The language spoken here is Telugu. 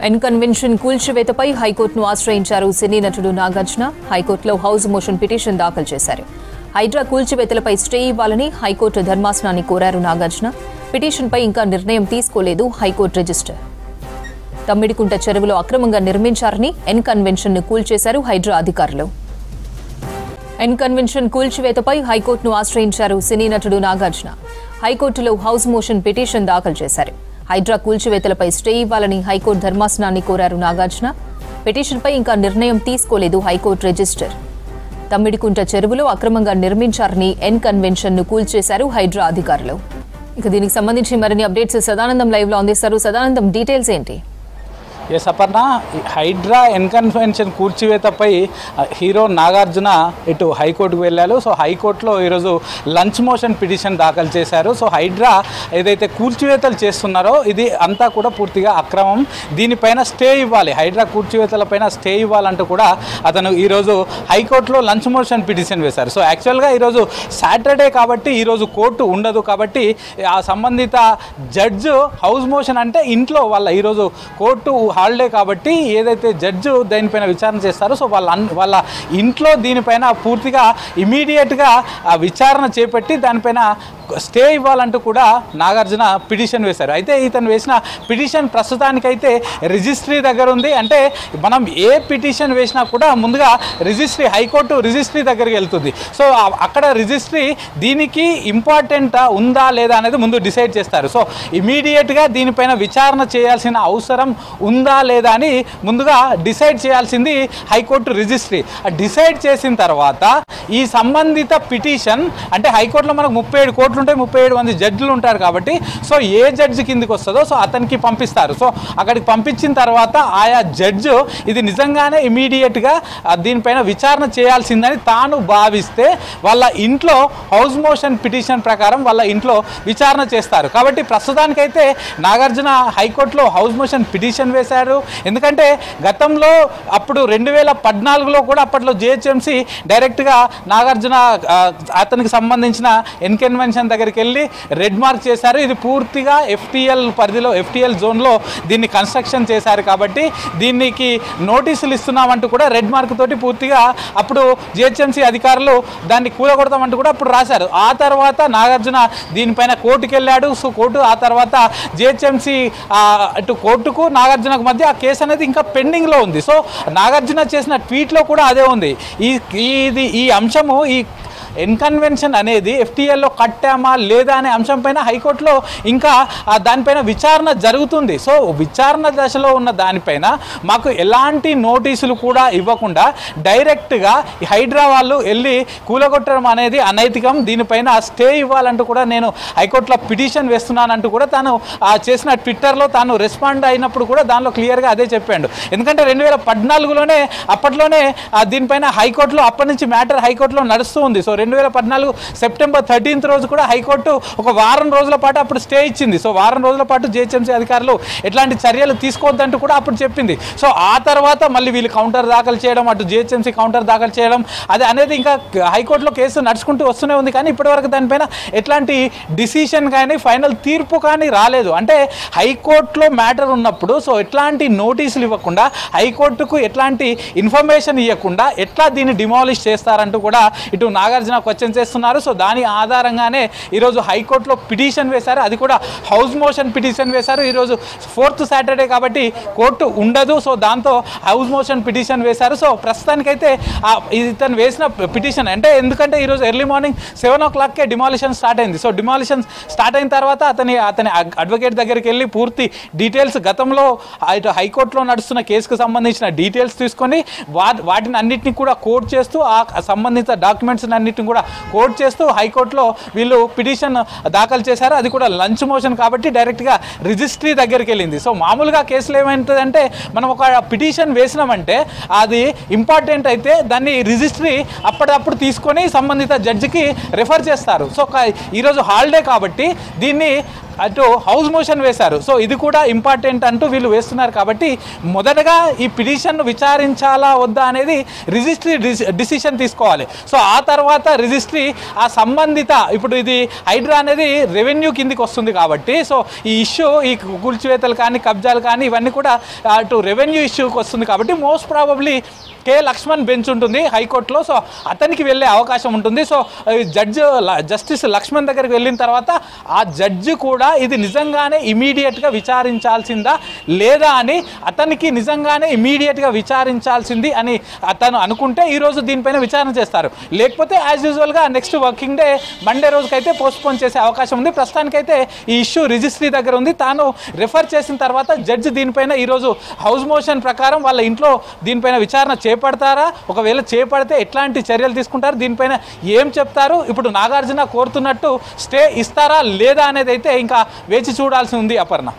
ఎన్ కన్వెన్షన్ కూల్చివేతపై హైకోర్టును ఆశ్రయించారు సినీ నటుడు నాగార్జున. హైకోర్టులో హౌస్ మోషన్ పిటిషన్ దాఖలు చేశారు. హైడ్రా కూల్చివేతలపై స్టే ఇవ్వాలని హైకోర్టు ధర్మాసనాన్ని కోరారు నాగార్జున. పిటిషన్పై ఇంకా నిర్ణయం తీసుకోలేదు హైకోర్టు రిజిస్టర్. తమ్మిడికుంట చెరువులో అక్రమంగా నిర్మించారని ఎన్ కన్వెన్షన్ను కూల్చేశారు హైడ్రా అధికారులు. ఎన్ కన్వెన్షన్ కూల్చివేతపై హైకోర్టును ఆశ్రయించారు సినీ నటుడు నాగార్జున. హైకోర్టులో హౌస్ మోషన్ పిటిషన్ దాఖలు చేశారు. హైడ్రా కూల్చివేతలపై స్టే ఇవ్వాలని హైకోర్టు ధర్మాసనాన్ని కోరారు నాగార్జున. పిటిషన్పై ఇంకా నిర్ణయం తీసుకోలేదు హైకోర్టు రిజిస్టర్. తమ్మిడికుంట చెరువులో అక్రమంగా నిర్మించారని ఎన్ కన్వెన్షన్ను కూల్చేశారు హైడ్రా అధికారులు. ఇక దీనికి సంబంధించి మరిన్ని అప్డేట్స్ సదానందం లైవ్ లో అందిస్తారు. సదానందం, డీటెయిల్స్ ఏంటి? Yes Aparna, HYDRAA N convention కూల్చివేతపై హీరో నాగార్జున ఇటు హైకోర్టుకు వెళ్ళారు. సో హైకోర్టులో ఈరోజు లంచ్ మోషన్ పిటిషన్ దాఖలు చేశారు. సో హైడ్రా ఏదైతే కూల్చివేతలు చేస్తున్నారో ఇది అంతా కూడా పూర్తిగా అక్రమం, దీనిపైన స్టే ఇవ్వాలి, హైడ్రా కూల్చివేతలపైన స్టే ఇవ్వాలంటూ కూడా అతను ఈరోజు హైకోర్టులో లంచ్ మోషన్ పిటిషన్ వేశారు. సో యాక్చువల్గా ఈరోజు సాటర్డే కాబట్టి ఈరోజు కోర్టు ఉండదు కాబట్టి ఆ సంబంధిత జడ్జు హౌస్ మోషన్ అంటే ఇంట్లో వాళ్ళ ఈరోజు కోర్టు హాలిడే కాబట్టి ఏదైతే జడ్జు దీనిపైన విచారణ చేస్తారో సో వాళ్ళ ఇంట్లో దీనిపైన పూర్తిగా ఇమీడియట్గా విచారణ చేపట్టి దానిపైన స్టే ఇవ్వాలంటూ కూడా నాగార్జున పిటిషన్ వేశారు. అయితే ఇతను వేసిన పిటిషన్ ప్రస్తుతానికైతే రిజిస్ట్రీ దగ్గర ఉంది. అంటే మనం ఏ పిటిషన్ వేసినా కూడా ముందుగా రిజిస్ట్రీ, హైకోర్టు రిజిస్ట్రీ దగ్గరికి వెళ్తుంది. సో అక్కడ రిజిస్ట్రీ దీనికి ఇంపార్టెంట్ ఉందా లేదా అనేది ముందు డిసైడ్ చేస్తారు. సో ఇమీడియట్గా దీనిపైన విచారణ చేయాల్సిన అవసరం ఉందా లేదా అని ముందుగా డిసైడ్ చేయాల్సింది హైకోర్టు రిజిస్ట్రీ. డిసైడ్ చేసిన తర్వాత ఈ సంబంధిత పిటిషన్ అంటే హైకోర్టులో మనకు 37 కోట్లు ఉంటాయి, 37 మంది జడ్జిలు ఉంటారు కాబట్టి సో ఏ జడ్జి కిందికి వస్తుందో సో అతనికి పంపిస్తారు. సో అక్కడికి పంపించిన తర్వాత ఆయా జడ్జు ఇది నిజంగానే ఇమీడియట్గా దీనిపైన విచారణ చేయాల్సిందని తాను భావిస్తే వాళ్ళ ఇంట్లో హౌస్ మోషన్ పిటిషన్ ప్రకారం వాళ్ళ ఇంట్లో విచారణ చేస్తారు. కాబట్టి ప్రస్తుతానికైతే నాగార్జున హైకోర్టులో హౌస్ మోషన్ పిటిషన్ వేశారు. ఎందుకంటే గతంలో అప్పుడు 2014లో కూడా అప్పట్లో జిహెచ్ఎంసీ డైరెక్ట్గా నాగార్జున అతనికి సంబంధించిన ఎన్ కన్వెన్షన్ దగ్గరికి వెళ్ళి రెడ్ మార్క్ చేశారు. ఇది పూర్తిగా ఎఫ్టీఎల్ పరిధిలో, ఎఫ్టీఎల్ జోన్లో దీన్ని కన్స్ట్రక్షన్ చేశారు కాబట్టి దీనికి నోటీసులు ఇస్తున్నామంటూ కూడా రెడ్ మార్క్ తోటి పూర్తిగా అప్పుడు జిహెచ్ఎంసీ అధికారులు దాన్ని కూలగొడతామంటూ కూడా అప్పుడు రాశారు. ఆ తర్వాత నాగార్జున దీనిపైన కోర్టుకు వెళ్ళాడు. సో కోర్టు ఆ తర్వాత జిహెచ్ఎంసీ అటు కోర్టుకు నాగార్జునకు మధ్య ఆ కేసు అనేది ఇంకా పెండింగ్లో ఉంది. సో నాగార్జున చేసిన ట్వీట్లో కూడా అదే ఉంది. ఈ అంశము ఈ ఎన్ కన్వెన్షన్ అనేది ఎఫ్టీఎల్లో కట్టామా లేదా అనే అంశం పైన హైకోర్టులో ఇంకా దానిపైన విచారణ జరుగుతుంది. సో విచారణ దశలో ఉన్న దానిపైన మాకు ఎలాంటి నోటీసులు కూడా ఇవ్వకుండా డైరెక్ట్గా హైడ్రా వాళ్ళు వెళ్ళి కూలగొట్టడం అనేది అనైతికం, దీనిపైన స్టే ఇవ్వాలంటూ కూడా నేను హైకోర్టులో పిటిషన్ వేస్తున్నానంటూ కూడా తాను చేసిన ట్విట్టర్లో తాను రెస్పాండ్ అయినప్పుడు కూడా దానిలో క్లియర్గా అదే చెప్పాడు. ఎందుకంటే 2014లోనే అప్పట్లోనే దీనిపైన హైకోర్టులో అప్పటి నుంచి మ్యాటర్ హైకోర్టులో నడుస్తూ ఉంది. సో 2014 సెప్టెంబర్ 13th రోజు కూడా హైకోర్టు ఒక వారం రోజుల పాటు అప్పుడు స్టే ఇచ్చింది. సో వారం రోజుల పాటు జిహెచ్ఎంసీ అధికారులు ఎట్లాంటి చర్యలు తీసుకోవద్దంటూ కూడా అప్పుడు చెప్పింది. సో ఆ తర్వాత మళ్ళీ వీళ్ళు కౌంటర్ దాఖలు చేయడం, అటు జిహెచ్ఎంసీ కౌంటర్ దాఖలు చేయడం అది అనేది ఇంకా హైకోర్టులో కేసు నడుచుకుంటూ వస్తూనే ఉంది. కానీ ఇప్పటివరకు దానిపైన ఎట్లాంటి డిసిషన్ కానీ ఫైనల్ తీర్పు కానీ రాలేదు. అంటే హైకోర్టులో మ్యాటర్ ఉన్నప్పుడు సో ఎట్లాంటి నోటీసులు ఇవ్వకుండా, హైకోర్టుకు ఎట్లాంటి ఇన్ఫర్మేషన్ ఇవ్వకుండా ఎట్లా దీన్ని డిమాలిష్ చేస్తారంటూ కూడా ఇటు నాగార్జున క్వశ్చన్ చేస్తున్నారు. సో దాని ఆధారంగానే ఈరోజు హైకోర్టులో పిటిషన్ వేశారు. అది కూడా హౌస్ మోషన్ పిటిషన్ వేశారు. ఈరోజు 4th సాటర్డే కాబట్టి కోర్టు ఉండదు. సో దాంతో హౌస్ మోషన్ పిటిషన్ వేశారు. సో ప్రస్తుతానికైతే ఇతను వేసిన పిటిషన్ అంటే ఎందుకంటే ఈరోజు ఎర్లీ మార్నింగ్ 7 o'clockకే డిమాలిషన్ స్టార్ట్ అయింది. సో డిమాలిషన్ స్టార్ట్ అయిన తర్వాత అతని అడ్వకేట్ దగ్గరికి వెళ్ళి పూర్తి డీటెయిల్స్ గతంలో ఇటు హైకోర్టులో నడుస్తున్న కేసుకు సంబంధించిన డీటెయిల్స్ తీసుకొని వాటిని అన్నింటినీ కూడా కోట్ చేస్తూ ఆ సంబంధిత డాక్యుమెంట్స్ అన్నింటిని కూడా కోట్ చేస్తూ హైకోర్టులో వీళ్ళు పిటిషన్ దాఖలు చేశారు. అది కూడా లంచ్ మోషన్ కాబట్టి డైరెక్ట్గా రిజిస్ట్రీ దగ్గరికి వెళ్ళింది. సో మామూలుగా కేసులు ఏమైంటుందంటే మనం ఒక పిటిషన్ వేసినామంటే అది ఇంపార్టెంట్ అయితే దాన్ని రిజిస్ట్రీ అప్పటికప్పుడు తీసుకొని సంబంధిత జడ్జికి రెఫర్ చేస్తారు. సో ఈరోజు హాలిడే కాబట్టి దీన్ని అటు హౌస్ మోషన్ వేశారు. సో ఇది కూడా ఇంపార్టెంట్ అంటూ వీళ్ళు వేస్తున్నారు. కాబట్టి మొదటగా ఈ పిటిషన్ను విచారించాలా వద్దా అనేది రిజిస్ట్రీ డిసిషన్ తీసుకోవాలి. సో ఆ తర్వాత రిజిస్ట్రీ ఆ సంబంధిత ఇప్పుడు ఇది హైడ్రా అనేది రెవెన్యూ కిందికి వస్తుంది కాబట్టి సో ఈ ఇష్యూ ఈ కూల్చివేతలు కానీ కబ్జాలు కానీ ఇవన్నీ కూడా అటు రెవెన్యూ ఇష్యూకి వస్తుంది కాబట్టి మోస్ట్ ప్రాబబ్లీ కే లక్ష్మణ్ బెంచ్ ఉంటుంది హైకోర్టులో. సో అతనికి వెళ్ళే అవకాశం ఉంటుంది. సో జస్టిస్ లక్ష్మణ్ దగ్గరికి వెళ్ళిన తర్వాత ఆ జడ్జి కూడా ఇది నిజంగానే ఇమీడియట్గా విచారించాల్సిందా లేదా అని అతనికి నిజంగానే ఇమీడియట్గా విచారించాల్సింది అని అతను అనుకుంటే ఈరోజు దీనిపైన విచారణ చేస్తారు. లేకపోతే యాజ్ యూజువల్గా నెక్స్ట్ వర్కింగ్ డే మండే రోజుకైతే పోస్ట్పోన్ చేసే అవకాశం ఉంది. ప్రస్తుతానికైతే ఈ ఇష్యూ రిజిస్ట్రీ దగ్గర ఉంది. తాను రిఫర్ చేసిన తర్వాత జడ్జి దీనిపైన ఈరోజు హౌస్ మోషన్ ప్రకారం వాళ్ళ ఇంట్లో దీనిపైన విచారణ చేపడతారా, ఒకవేళ చేపడితే ఎట్లాంటి చర్యలు తీసుకుంటారు, దీనిపైన ఏం చెప్తారు, ఇప్పుడు నాగార్జున కోరుతున్నట్టు స్టే ఇస్తారా లేదా అనేది అయితే ఇంకా వేచి చూడాల్సి ఉంది. అపర్ణ.